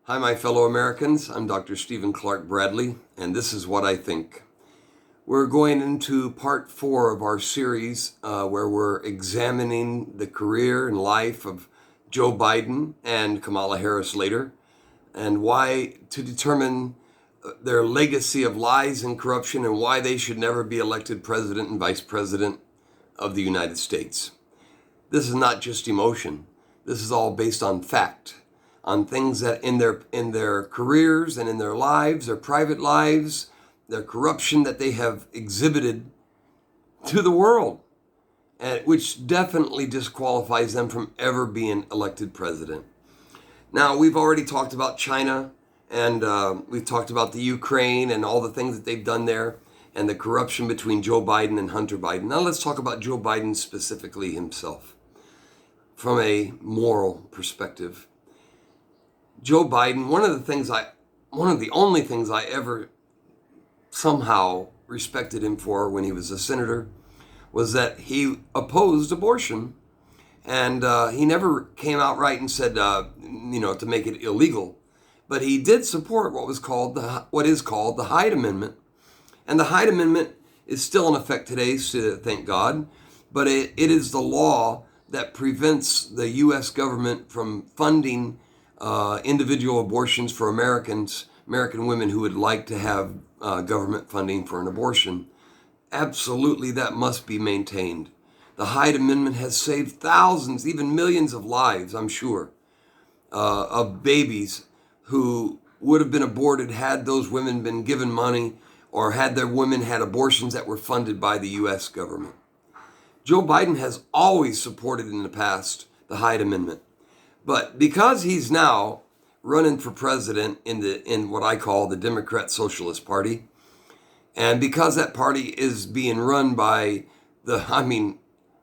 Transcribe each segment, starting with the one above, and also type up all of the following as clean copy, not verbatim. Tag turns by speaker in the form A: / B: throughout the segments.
A: Hi, my fellow Americans. I'm Dr. Stephen Clark Bradley, and this is what I think. We're going into part 4 of our series where we're examining the career and life of Joe Biden and Kamala Harris later, and why to determine their legacy of lies and corruption and why they should never be elected president and vice president of the United States. This is not just emotion. This is all based on fact, on things that in their careers and in their lives, their private lives, their corruption that they have exhibited to the world, and which definitely disqualifies them from ever being elected president. Now, we've already talked about China, and we've talked about the Ukraine and all the things that they've done there, and the corruption between Joe Biden and Hunter Biden. Now let's talk about Joe Biden specifically himself, from a moral perspective. Joe Biden, one of the only things I ever somehow respected him for when he was a senator was that he opposed abortion, and he never came out right and said, to make it illegal, but he did support what is called the Hyde Amendment, and the Hyde Amendment is still in effect today, so thank God, but it is the law that prevents the U.S. government from funding individual abortions for American women who would like to have government funding for an abortion. Absolutely, that must be maintained. The Hyde Amendment has saved thousands, even millions of lives, I'm sure, of babies who would have been aborted had those women been given money or had their women had abortions that were funded by the U.S. government. Joe Biden has always supported in the past the Hyde Amendment. But because he's now running for president in what I call the Democrat-Socialist Party, and because that party is being run by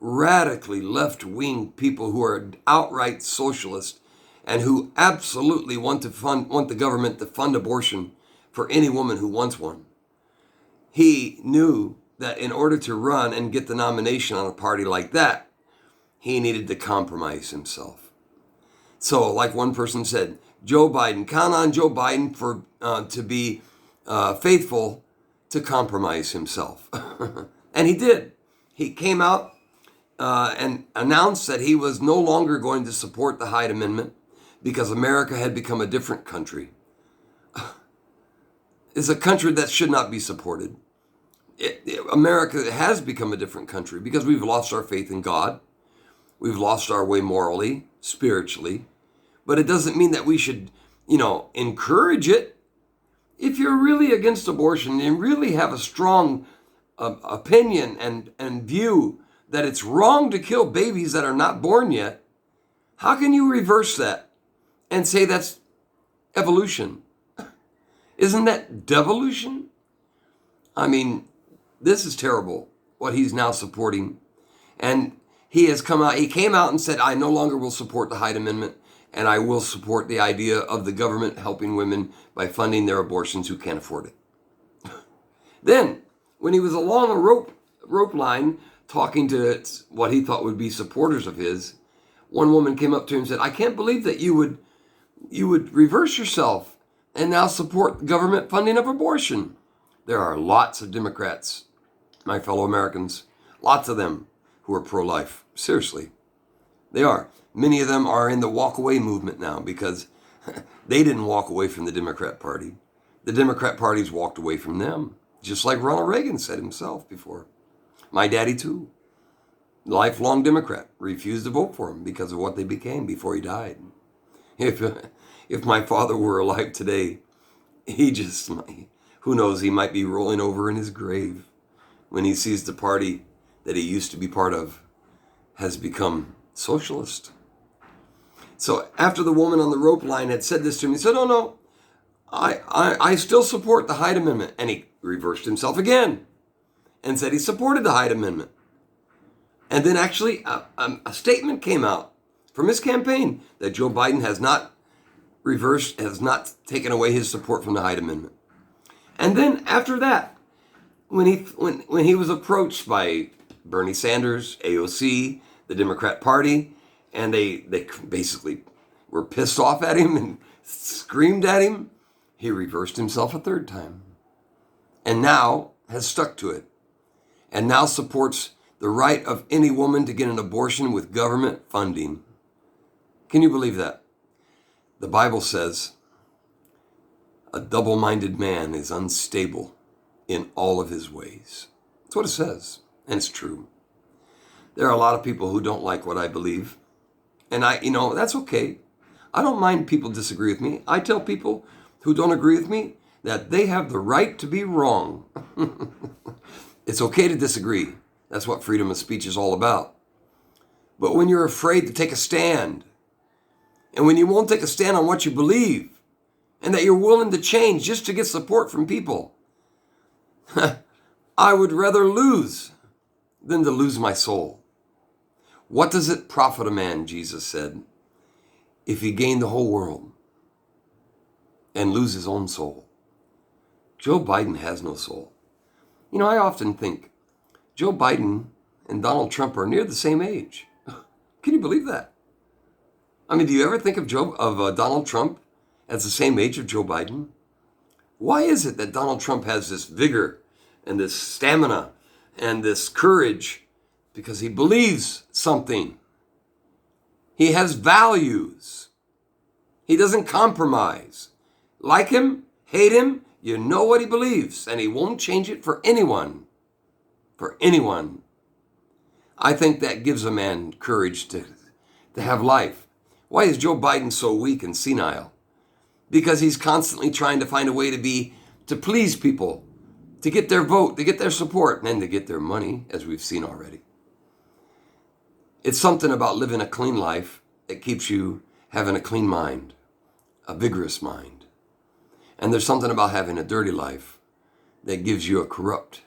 A: radically left-wing people who are outright socialist and who absolutely want the government to fund abortion for any woman who wants one, he knew that in order to run and get the nomination on a party like that, he needed to compromise himself. So, like one person said, Joe Biden, count on Joe Biden to be faithful to compromise himself. And he did. He came out and announced that he was no longer going to support the Hyde Amendment because America had become a different country. It's a country that should not be supported. America has become a different country because we've lost our faith in God. We've lost our way morally, spiritually, but it doesn't mean that we should, encourage it. If you're really against abortion and really have a strong opinion and view that it's wrong to kill babies that are not born yet, how can you reverse that and say that's evolution? Isn't that devolution? This is terrible, what he's now supporting. And he came out and said, I no longer will support the Hyde Amendment, and I will support the idea of the government helping women by funding their abortions who can't afford it. Then, when he was along a rope line talking to what he thought would be supporters of his, one woman came up to him and said, I can't believe that you would reverse yourself and now support government funding of abortion. There are lots of Democrats, my fellow Americans, lots of them, who are pro-life. Seriously. They are. Many of them are in the walk-away movement now because they didn't walk away from the Democrat Party. The Democrat Party's walked away from them, just like Ronald Reagan said himself before. My daddy, too. Lifelong Democrat. Refused to vote for him because of what they became before he died. If my father were alive today, who knows, he might be rolling over in his grave when he sees the party that he used to be part of has become socialist. So after the woman on the rope line had said this to him, he said, oh no, I still support the Hyde Amendment. And he reversed himself again and said he supported the Hyde Amendment. And then actually a statement came out from his campaign that Joe Biden has not taken away his support from the Hyde Amendment. And then after that, when he was approached by Bernie Sanders, AOC, the Democrat Party, and they basically were pissed off at him and screamed at him, he reversed himself a third time and now has stuck to it and now supports the right of any woman to get an abortion with government funding. Can you believe that? The Bible says a double-minded man is unstable in all of his ways. That's what it says, and it's true. There are a lot of people who don't like what I believe, and that's okay. I don't mind people disagree with me. I tell people who don't agree with me that they have the right to be wrong. It's okay to disagree. That's what freedom of speech is all about. But when you're afraid to take a stand, and when you won't take a stand on what you believe, and that you're willing to change just to get support from people, I would rather lose than to lose my soul. What does it profit a man, Jesus said, if he gained the whole world and lose his own soul? Joe Biden has no soul. I often think Joe Biden and Donald Trump are near the same age. Can you believe that? Do you ever think of Donald Trump as the same age of Joe Biden? Why is it that Donald Trump has this vigor and this stamina and this courage? Because he believes something. He has values. He doesn't compromise. Like him, hate him, you know what he believes, and he won't change it for anyone. For anyone. I think that gives a man courage to have life. Why is Joe Biden so weak and senile? Because he's constantly trying to find a way to please people, to get their vote, to get their support, and to get their money, as we've seen already. It's something about living a clean life that keeps you having a clean mind, a vigorous mind. And there's something about having a dirty life that gives you a corrupt,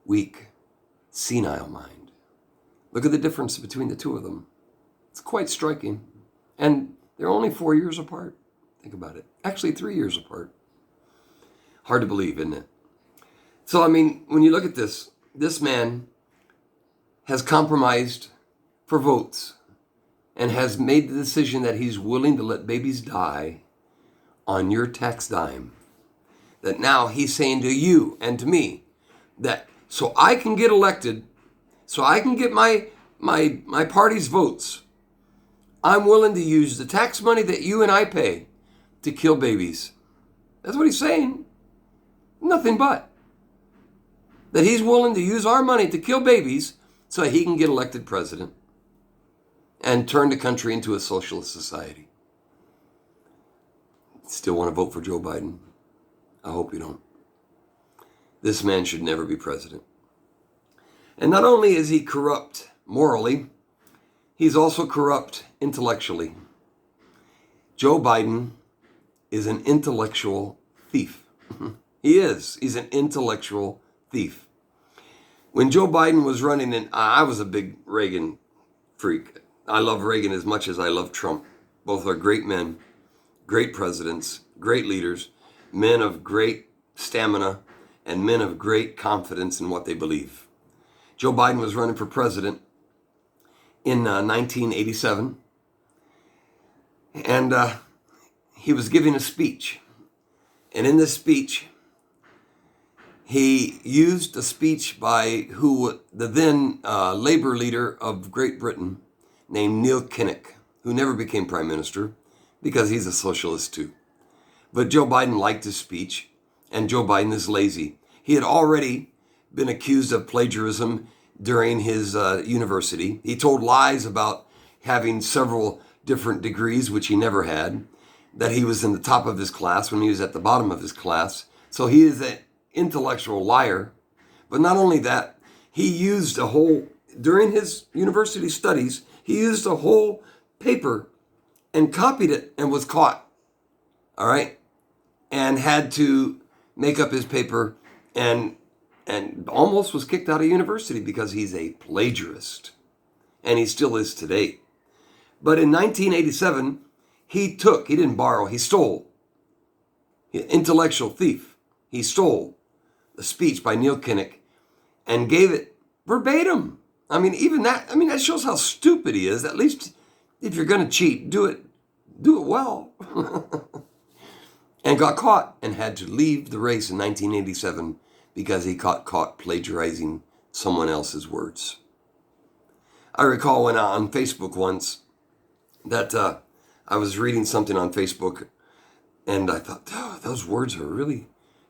A: weak, senile mind. Look at the difference between the two of them. It's quite striking. And they're only 4 years apart. Think about it. Actually, 3 years apart. Hard to believe, isn't it? So, when you look at this man has compromised for votes and has made the decision that he's willing to let babies die on your tax dime. That now he's saying to you and to me that so I can get elected, so I can get my party's votes, I'm willing to use the tax money that you and I pay to kill babies. That's what he's saying. Nothing but. That he's willing to use our money to kill babies so he can get elected president and turn the country into a socialist society. Still want to vote for Joe Biden? I hope you don't. This man should never be president. And not only is he corrupt morally, he's also corrupt intellectually. Joe Biden is an intellectual thief. He is. He's an intellectual thief. When Joe Biden was running, and I was a big Reagan freak. I love Reagan as much as I love Trump. Both are great men, great presidents, great leaders, men of great stamina, and men of great confidence in what they believe. Joe Biden was running for president in 1987, and he was giving a speech. And in this speech, he used a speech by the then labor leader of Great Britain, named Neil Kinnock, who never became prime minister because he's a socialist too. But Joe Biden liked his speech, and Joe Biden is lazy. He had already been accused of plagiarism during his university. He told lies about having several different degrees, which he never had, that he was in the top of his class when he was at the bottom of his class. So he is an intellectual liar. But not only that, he used during his university studies, he used a whole paper and copied it and was caught. All right? And had to make up his paper and almost was kicked out of university because he's a plagiarist. And he still is today. But in 1987, he didn't borrow, he stole. Intellectual thief. He stole the speech by Neil Kinnock and gave it verbatim. That shows how stupid he is. At least if you're going to cheat, do it well. and got caught and had to leave the race in 1987 because he got caught plagiarizing someone else's words. I recall when on Facebook once that I was reading something on Facebook and I thought, oh, those words are really,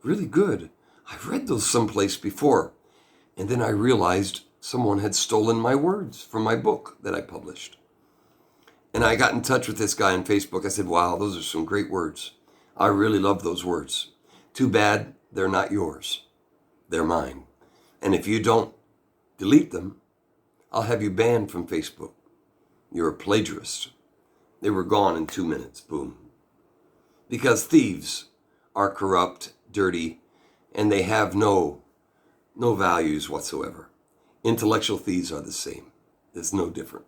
A: really good. I've read those someplace before. And then I realized someone had stolen my words from my book that I published. And I got in touch with this guy on Facebook. I said, wow, those are some great words. I really love those words. Too bad they're not yours. They're mine. And if you don't delete them, I'll have you banned from Facebook. You're a plagiarist. They were gone in 2 minutes. Boom. Because thieves are corrupt, dirty, and they have no values whatsoever. Intellectual thieves are the same. It's no different.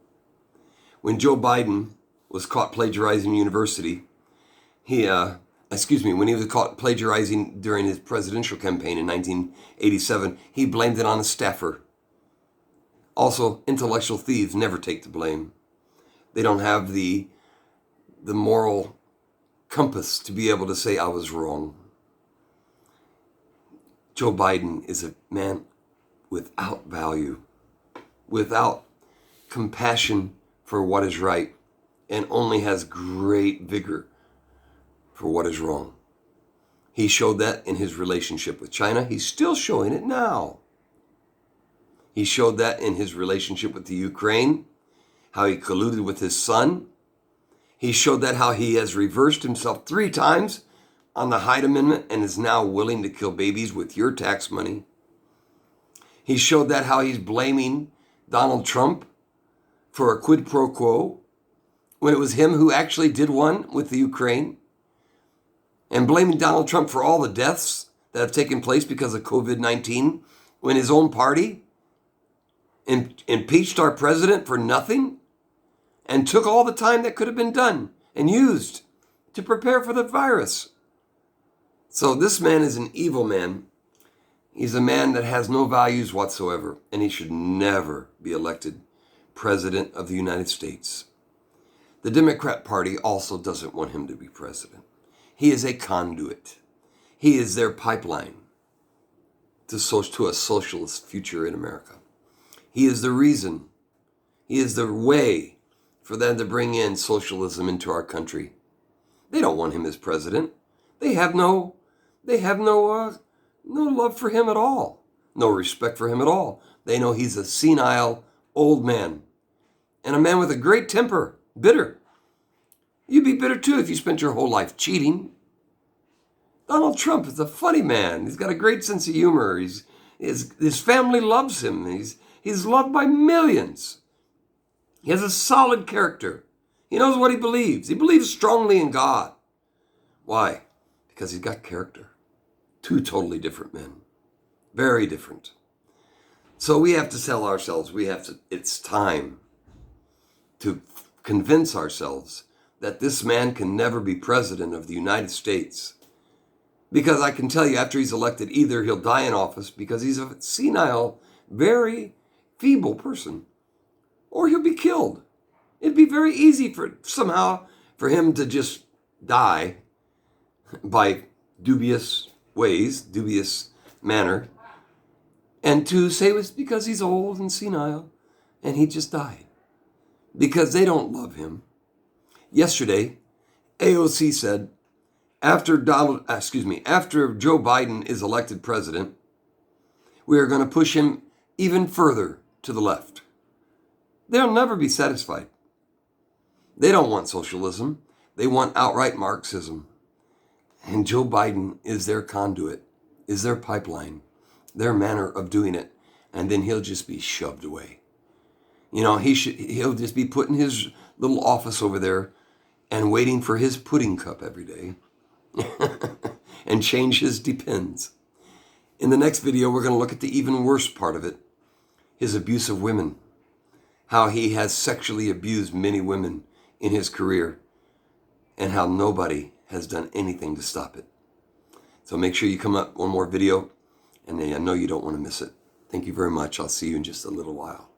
A: When Joe Biden was caught plagiarizing university, when he was caught plagiarizing during his presidential campaign in 1987, he blamed it on a staffer. Also, intellectual thieves never take the blame. They don't have the moral compass to be able to say, I was wrong. Joe Biden is a man without value, without compassion for what is right, and only has great vigor for what is wrong. He showed that in his relationship with China. He's still showing it now. He showed that in his relationship with the Ukraine, how he colluded with his son. He showed that how he has reversed himself 3 times on the Hyde Amendment and is now willing to kill babies with your tax money. He showed that how he's blaming Donald Trump for a quid pro quo when it was him who actually did one with the Ukraine, and blaming Donald Trump for all the deaths that have taken place because of COVID-19 when his own party impeached our president for nothing and took all the time that could have been done and used to prepare for the virus. So this man is an evil man. He's a man that has no values whatsoever, and he should never be elected president of the United States. The Democrat Party also doesn't want him to be president. He is a conduit. He is their pipeline to a socialist future in America. He is the reason. He is the way for them to bring in socialism into our country. They don't want him as president. They have no love for him at all. No respect for him at all. They know he's a senile old man and a man with a great temper, bitter. You'd be bitter too if you spent your whole life cheating. Donald Trump is a funny man. He's got a great sense of humor. His family loves him. He's loved by millions. He has a solid character. He knows what he believes. He believes strongly in God. Why? Because he's got character. 2 totally different men. Very different. So we have to tell ourselves, it's time to convince ourselves that this man can never be president of the United States. Because I can tell you, after he's elected, either he'll die in office because he's a senile, very feeble person, or he'll be killed. It'd be very easy for him to just die by dubious ways, dubious manner, and to say it was because he's old and senile and he just died. Because they don't love him. Yesterday, AOC said, after Joe Biden is elected president, we are going to push him even further to the left. They'll never be satisfied. They don't want socialism. They want outright Marxism. And Joe Biden is their conduit, is their pipeline, their manner of doing it. And then he'll just be shoved away. He'll just be put in his little office over there and waiting for his pudding cup every day and change his depends. In the next video, we're going to look at the even worse part of it, his abuse of women, how he has sexually abused many women in his career, and how nobody has done anything to stop it. So make sure you come up one more video, and I know you don't want to miss it. Thank you very much. I'll see you in just a little while.